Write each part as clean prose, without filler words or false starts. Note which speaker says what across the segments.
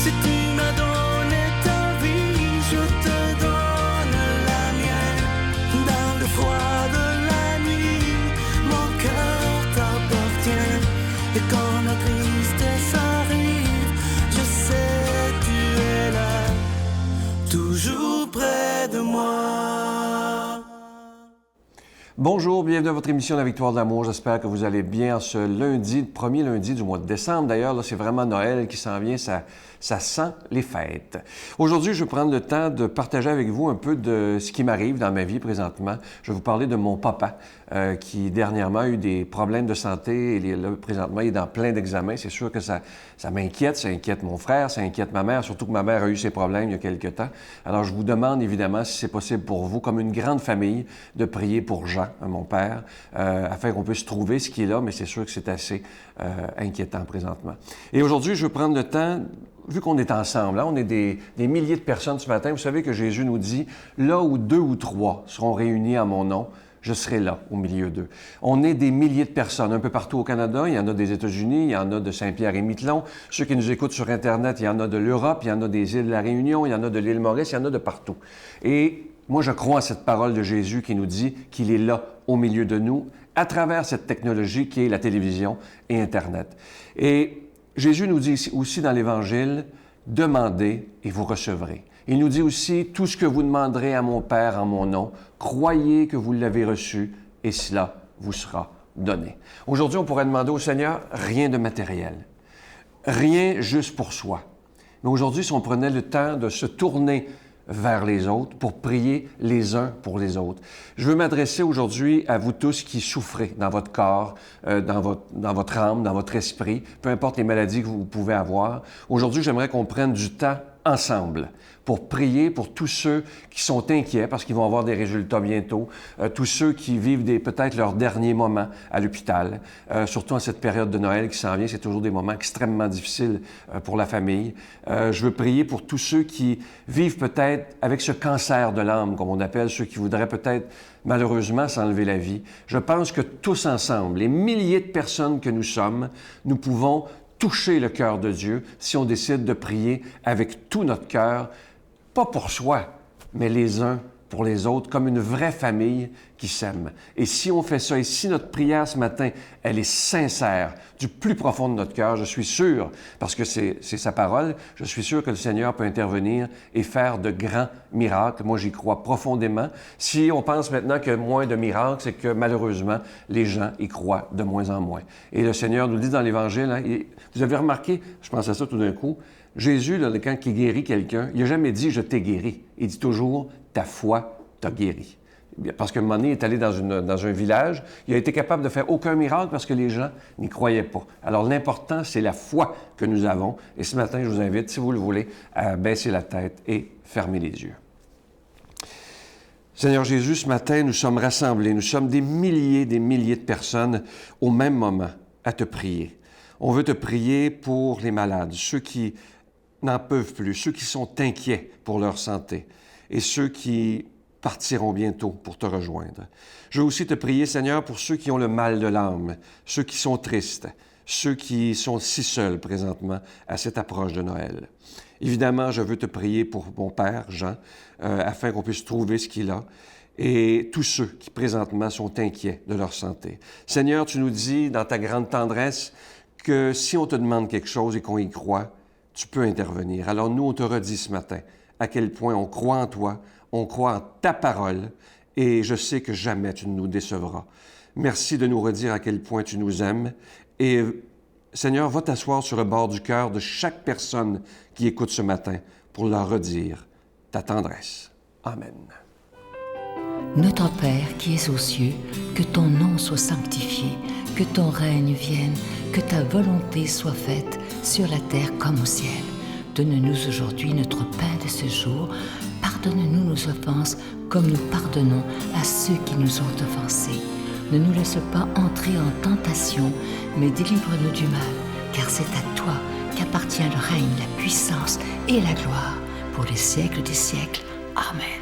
Speaker 1: Si tu m'as donné ta vie, je te donne la mienne. Dans le froid de la nuit, mon cœur t'appartient. Et quand la tristesse arrive, je sais tu es là, toujours près de moi.
Speaker 2: Bonjour, bienvenue à votre émission La Victoire de l'amour. J'espère que vous allez bien ce lundi, le premier lundi du mois de décembre. D'ailleurs, là, c'est vraiment Noël qui s'en vient, ça sent les fêtes. Aujourd'hui, je vais prendre le temps de partager avec vous un peu de ce qui m'arrive dans ma vie présentement. Je vais vous parler de mon papa qui dernièrement a eu des problèmes de santé et là, présentement, il est dans plein d'examens. C'est sûr que ça m'inquiète, ça inquiète mon frère, ça inquiète ma mère, surtout que ma mère a eu ses problèmes il y a quelque temps. Alors, je vous demande évidemment, si c'est possible pour vous, comme une grande famille, de prier pour Jean, mon père, afin qu'on puisse trouver ce qui est là, mais c'est sûr que c'est assez inquiétant présentement. Et aujourd'hui, je veux prendre le temps, vu qu'on est ensemble, là, on est des milliers de personnes ce matin, vous savez que Jésus nous dit, là où 2 ou 3 seront réunis en mon nom, je serai là, au milieu d'eux. On est des milliers de personnes, un peu partout au Canada. Il y en a des États-Unis, il y en a de Saint-Pierre-et-Miquelon. Ceux qui nous écoutent sur Internet, il y en a de l'Europe, il y en a des îles de la Réunion, il y en a de l'île Maurice, il y en a de partout. Et moi, je crois à cette parole de Jésus qui nous dit qu'il est là, au milieu de nous, à travers cette technologie qui est la télévision et Internet. Et Jésus nous dit aussi dans l'Évangile, « Demandez et vous recevrez ». Il nous dit aussi, « Tout ce que vous demanderez à mon Père en mon nom, croyez que vous l'avez reçu et cela vous sera donné. » Aujourd'hui, on pourrait demander au Seigneur rien de matériel, rien juste pour soi. Mais aujourd'hui, si on prenait le temps de se tourner vers les autres pour prier les uns pour les autres. Je veux m'adresser aujourd'hui à vous tous qui souffrez dans votre corps, dans votre âme, dans votre esprit, peu importe les maladies que vous pouvez avoir. Aujourd'hui, j'aimerais qu'on prenne du temps ensemble pour prier pour tous ceux qui sont inquiets parce qu'ils vont avoir des résultats bientôt, tous ceux qui vivent peut-être leurs derniers moments à l'hôpital, surtout en cette période de Noël qui s'en vient, c'est toujours des moments extrêmement difficiles pour la famille. Je veux prier pour tous ceux qui vivent peut-être avec ce cancer de l'âme, comme on appelle, ceux qui voudraient peut-être malheureusement s'enlever la vie. Je pense que tous ensemble, les milliers de personnes que nous sommes, nous pouvons toucher le cœur de Dieu si on décide de prier avec tout notre cœur, pas pour soi, mais les uns pour les autres, comme une vraie famille qui s'aime. Et si on fait ça, et si notre prière ce matin, elle est sincère, du plus profond de notre cœur, je suis sûr, parce que c'est sa parole, je suis sûr que le Seigneur peut intervenir et faire de grands miracles. Moi, j'y crois profondément. Si on pense maintenant qu'il y a moins de miracles, c'est que malheureusement, les gens y croient de moins en moins. Et le Seigneur nous dit dans l'Évangile, hein, vous avez remarqué, je pense à ça tout d'un coup, Jésus, là, quand il guérit quelqu'un, il n'a jamais dit « je t'ai guéri ». Il dit toujours « ta foi t'a guéri ». Parce qu'à un moment donné, il est allé dans un village, il a été capable de faire aucun miracle parce que les gens n'y croyaient pas. Alors l'important, c'est la foi que nous avons. Et ce matin, je vous invite, si vous le voulez, à baisser la tête et fermer les yeux. Seigneur Jésus, ce matin, nous sommes rassemblés, nous sommes des milliers de personnes au même moment à te prier. On veut te prier pour les malades, ceux qui n'en peuvent plus, ceux qui sont inquiets pour leur santé et ceux qui partiront bientôt pour te rejoindre. Je veux aussi te prier, Seigneur, pour ceux qui ont le mal de l'âme, ceux qui sont tristes, ceux qui sont si seuls présentement à cette approche de Noël. Évidemment, je veux te prier pour mon père, Jean, afin qu'on puisse trouver ce qu'il a, et tous ceux qui présentement sont inquiets de leur santé. Seigneur, tu nous dis dans ta grande tendresse que si on te demande quelque chose et qu'on y croit, tu peux intervenir. Alors nous, on te redit ce matin à quel point on croit en toi, on croit en ta parole, et je sais que jamais tu ne nous décevras. Merci de nous redire à quel point tu nous aimes, et Seigneur, va t'asseoir sur le bord du cœur de chaque personne qui écoute ce matin pour leur redire ta tendresse. Amen.
Speaker 3: Notre Père qui es aux cieux, que ton nom soit sanctifié, que ton règne vienne, que ta volonté soit faite sur la terre comme au ciel. Donne-nous aujourd'hui notre pain de ce jour. Pardonne-nous nos offenses comme nous pardonnons à ceux qui nous ont offensés. Ne nous laisse pas entrer en tentation, mais délivre-nous du mal, car c'est à toi qu'appartient le règne, la puissance et la gloire pour les siècles des siècles. Amen.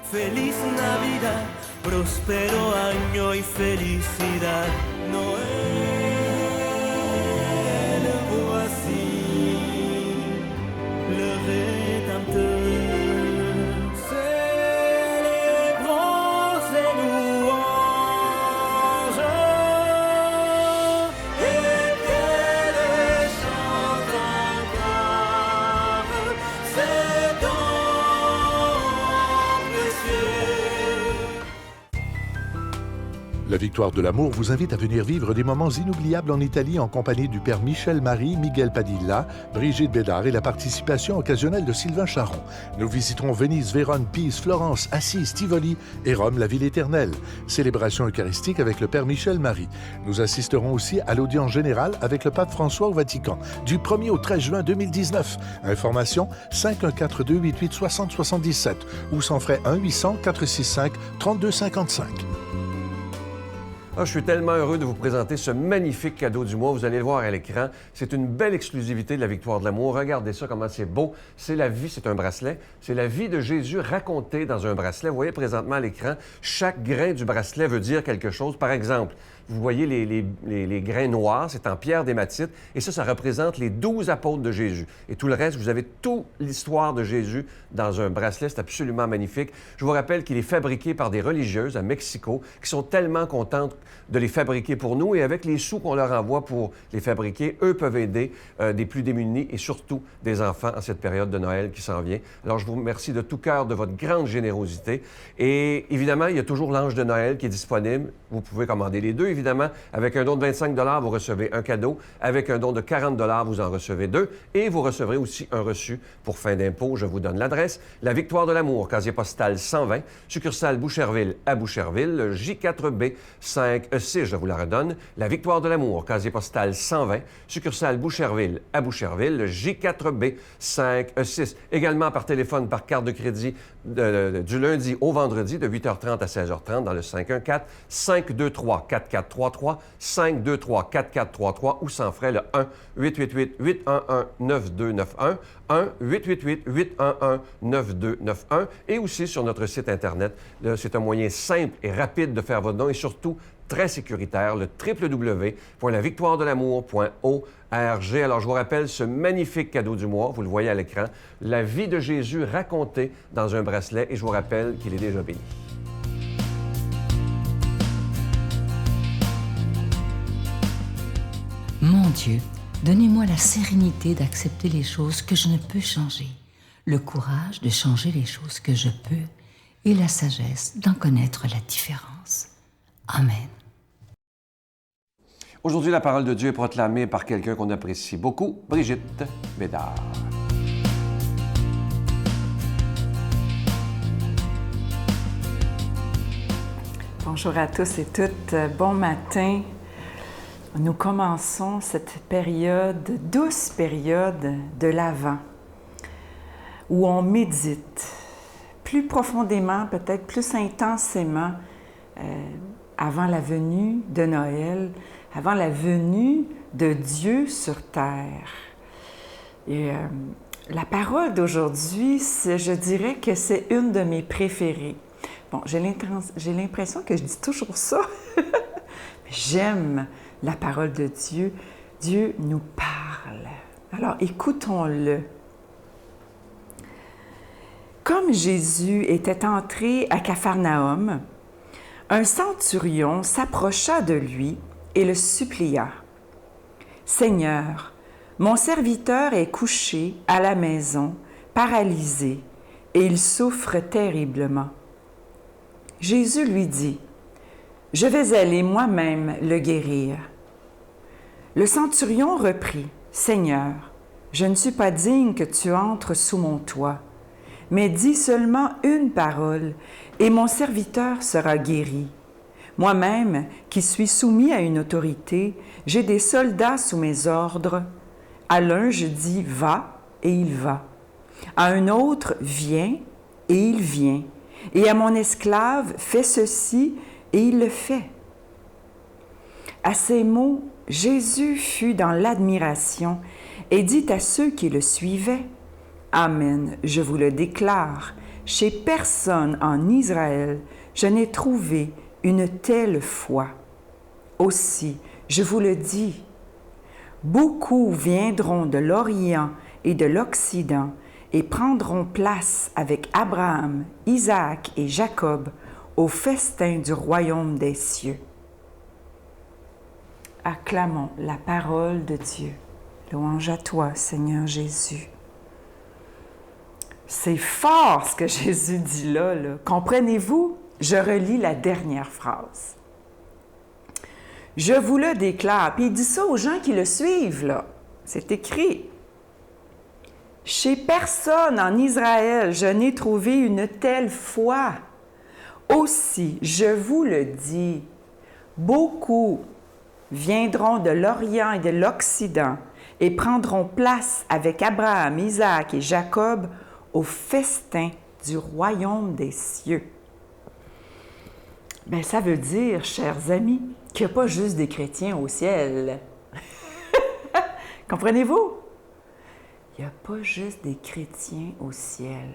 Speaker 1: Feliz Navidad, próspero año y felicidad. Noel, voici
Speaker 4: Victoire de l'amour vous invite à venir vivre des moments inoubliables en Italie en compagnie du père Michel Marie, Miguel Padilla, Brigitte Bédard et la participation occasionnelle de Sylvain Charon. Nous visiterons Venise, Vérone, Pise, Florence, Assise, Tivoli et Rome, la ville éternelle. Célébration eucharistique avec le père Michel Marie. Nous assisterons aussi à l'audience générale avec le pape François au Vatican du 1er au 13 juin 2019. Information 514-288-6077 ou sans frais 1-800-465-3255.
Speaker 2: Ah, je suis tellement heureux de vous présenter ce magnifique cadeau du mois. Vous allez le voir à l'écran. C'est une belle exclusivité de la Victoire de l'amour. Regardez ça, comment c'est beau. C'est la vie, c'est un bracelet. C'est la vie de Jésus racontée dans un bracelet. Vous voyez présentement à l'écran, chaque grain du bracelet veut dire quelque chose. Par exemple, vous voyez les grains noirs, c'est en pierre d'hématite. Et ça représente les 12 apôtres de Jésus. Et tout le reste, vous avez toute l'histoire de Jésus dans un bracelet. C'est absolument magnifique. Je vous rappelle qu'il est fabriqué par des religieuses à Mexico qui sont tellement contentes de les fabriquer pour nous. Et avec les sous qu'on leur envoie pour les fabriquer, eux peuvent aider des plus démunis et surtout des enfants en cette période de Noël qui s'en vient. Alors, je vous remercie de tout cœur de votre grande générosité. Et évidemment, il y a toujours l'ange de Noël qui est disponible. Vous pouvez commander les deux, évidemment. Avec un don de 25 $, vous recevez un cadeau. Avec un don de 40 $, vous en recevez deux. Et vous recevrez aussi un reçu pour fin d'impôt. Je vous donne l'adresse. La Victoire de l'amour, casier postal 120, succursale Boucherville à Boucherville, J4B 5E6, je vous la redonne. La Victoire de l'amour, casier postal 120, succursale Boucherville à Boucherville, J4B 5E6. Également par téléphone, par carte de crédit du lundi au vendredi de 8h30 à 16h30 dans le 514-523-4433, 523-4433 ou sans frais le 1-888-811-9291, 1-888-811-9291 et aussi sur notre site Internet. C'est un moyen simple et rapide de faire votre don et surtout très sécuritaire, le www.lavictoiredelamour.org. Alors, je vous rappelle ce magnifique cadeau du mois, vous le voyez à l'écran, la vie de Jésus racontée dans un bracelet et je vous rappelle qu'il est déjà béni.
Speaker 3: Mon Dieu, donnez-moi la sérénité d'accepter les choses que je ne peux changer, le courage de changer les choses que je peux et la sagesse d'en connaître la différence. Amen.
Speaker 2: Aujourd'hui, la parole de Dieu est proclamée par quelqu'un qu'on apprécie beaucoup, Brigitte Bédard.
Speaker 5: Bonjour à tous et toutes, bon matin. Nous commençons cette période, douce période de l'Avent, où on médite plus profondément, peut-être plus intensément, avant la venue de Noël, avant la venue de Dieu sur terre. Et la parole d'aujourd'hui, je dirais que c'est une de mes préférées. Bon, j'ai l'impression que je dis toujours ça. J'aime la parole de Dieu. Dieu nous parle. Alors, écoutons-le. Comme Jésus était entré à Capharnaüm, un centurion s'approcha de lui et le supplia. « Seigneur, mon serviteur est couché à la maison, paralysé, et il souffre terriblement. » Jésus lui dit, « Je vais aller moi-même le guérir. » Le centurion reprit, « Seigneur, je ne suis pas digne que tu entres sous mon toit, mais dis seulement une parole, et mon serviteur sera guéri. Moi-même, qui suis soumis à une autorité, j'ai des soldats sous mes ordres. À l'un, je dis « va » et il va. À un autre « viens » et il vient. Et à mon esclave « fais ceci » et il le fait. À ces mots, Jésus fut dans l'admiration et dit à ceux qui le suivaient, « Amen, je vous le déclare, chez personne en Israël, je n'ai trouvé une telle foi. Aussi, je vous le dis, beaucoup viendront de l'Orient et de l'Occident et prendront place avec Abraham, Isaac et Jacob au festin du royaume des cieux. » Acclamons la parole de Dieu. Louange à toi, Seigneur Jésus. C'est fort ce que Jésus dit là. Comprenez-vous? Je relis la dernière phrase. Je vous le déclare. Puis il dit ça aux gens qui le suivent, là. C'est écrit. Chez personne en Israël, je n'ai trouvé une telle foi. Aussi, je vous le dis, beaucoup viendront de l'Orient et de l'Occident et prendront place avec Abraham, Isaac et Jacob au festin du royaume des cieux. Bien, ça veut dire, chers amis, qu'il n'y a pas juste des chrétiens au ciel. Comprenez-vous? Il n'y a pas juste des chrétiens au ciel.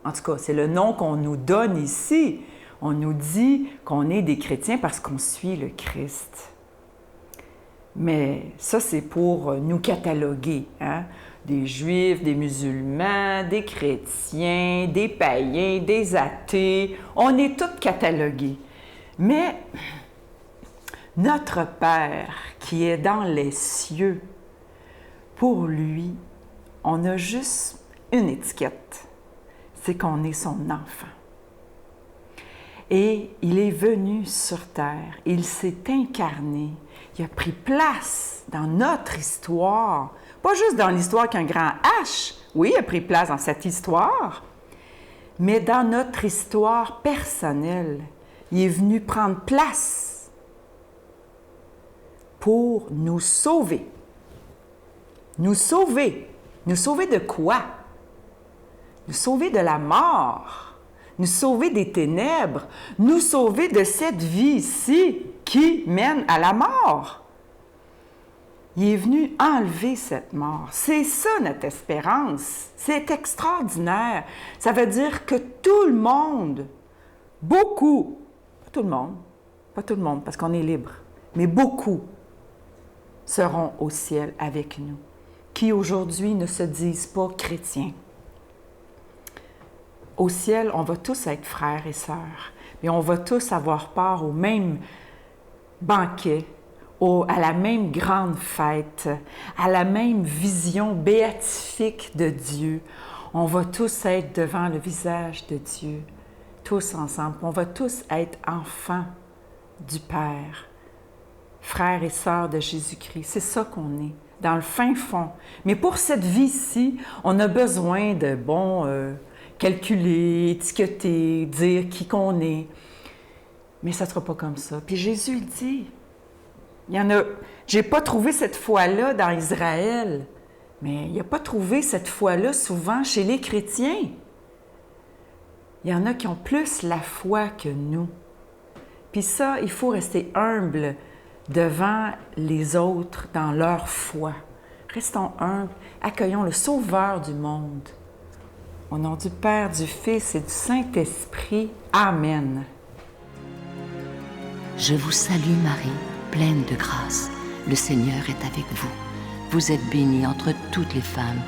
Speaker 5: En tout cas, c'est le nom qu'on nous donne ici. On nous dit qu'on est des chrétiens parce qu'on suit le Christ. Mais ça, c'est pour nous cataloguer, hein? Des Juifs, des musulmans, des chrétiens, des païens, des athées. On est tous catalogués. Mais notre Père qui est dans les cieux, pour lui, on a juste une étiquette, c'est qu'on est son enfant. Et il est venu sur terre, il s'est incarné, il a pris place dans notre histoire, pas juste dans l'histoire qu'un grand H, oui, il a pris place dans cette histoire, mais dans notre histoire personnelle. Il est venu prendre place pour nous sauver. Nous sauver. Nous sauver de quoi? Nous sauver de la mort. Nous sauver des ténèbres. Nous sauver de cette vie ici qui mène à la mort. Il est venu enlever cette mort. C'est ça notre espérance. C'est extraordinaire. Ça veut dire que tout le monde, beaucoup, pas tout le monde parce qu'on est libre, mais beaucoup seront au ciel avec nous, qui aujourd'hui ne se disent pas chrétiens. Au ciel, on va tous être frères et sœurs, mais on va tous avoir part au même banquet, à la même grande fête, à la même vision béatifique de Dieu. On va tous être devant le visage de Dieu, tous ensemble. On va tous être enfants du Père, frères et sœurs de Jésus-Christ. C'est ça qu'on est, dans le fin fond. Mais pour cette vie-ci, on a besoin de, calculer, étiqueter, dire qui qu'on est. Mais ça ne sera pas comme ça. Puis Jésus dit, j'ai pas trouvé cette foi-là dans Israël, mais il n'a pas trouvé cette foi-là souvent chez les chrétiens. Il y en a qui ont plus la foi que nous. Puis ça, il faut rester humble devant les autres dans leur foi. Restons humbles, accueillons le Sauveur du monde. Au nom du Père, du Fils et du Saint-Esprit. Amen.
Speaker 3: Je vous salue Marie, pleine de grâce. Le Seigneur est avec vous. Vous êtes bénie entre toutes les femmes,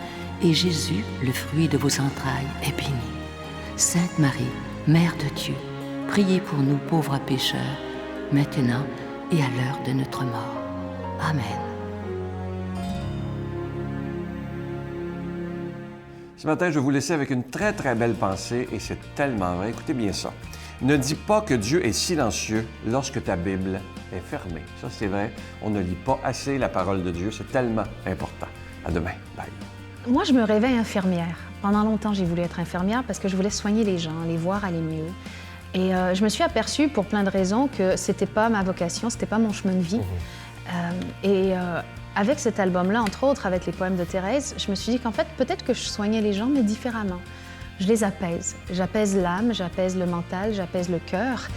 Speaker 3: et Jésus, le fruit de vos entrailles, est béni. Sainte Marie, Mère de Dieu, priez pour nous pauvres pécheurs, maintenant et à l'heure de notre mort. Amen.
Speaker 2: Ce matin, je vais vous laisser avec une très, très belle pensée, et c'est tellement vrai. Écoutez bien ça. Ne dis pas que Dieu est silencieux lorsque ta Bible est fermée. Ça, c'est vrai. On ne lit pas assez la parole de Dieu. C'est tellement important. À demain. Bye.
Speaker 6: Moi, je me rêvais infirmière. Pendant longtemps, j'ai voulu être infirmière parce que je voulais soigner les gens, les voir aller mieux. Et je me suis aperçue, pour plein de raisons, que c'était pas ma vocation, c'était pas mon chemin de vie. Avec cet album-là, entre autres, avec les poèmes de Thérèse, je me suis dit qu'en fait, peut-être que je soignais les gens, mais différemment. Je les apaise. J'apaise l'âme, j'apaise le mental, j'apaise le cœur.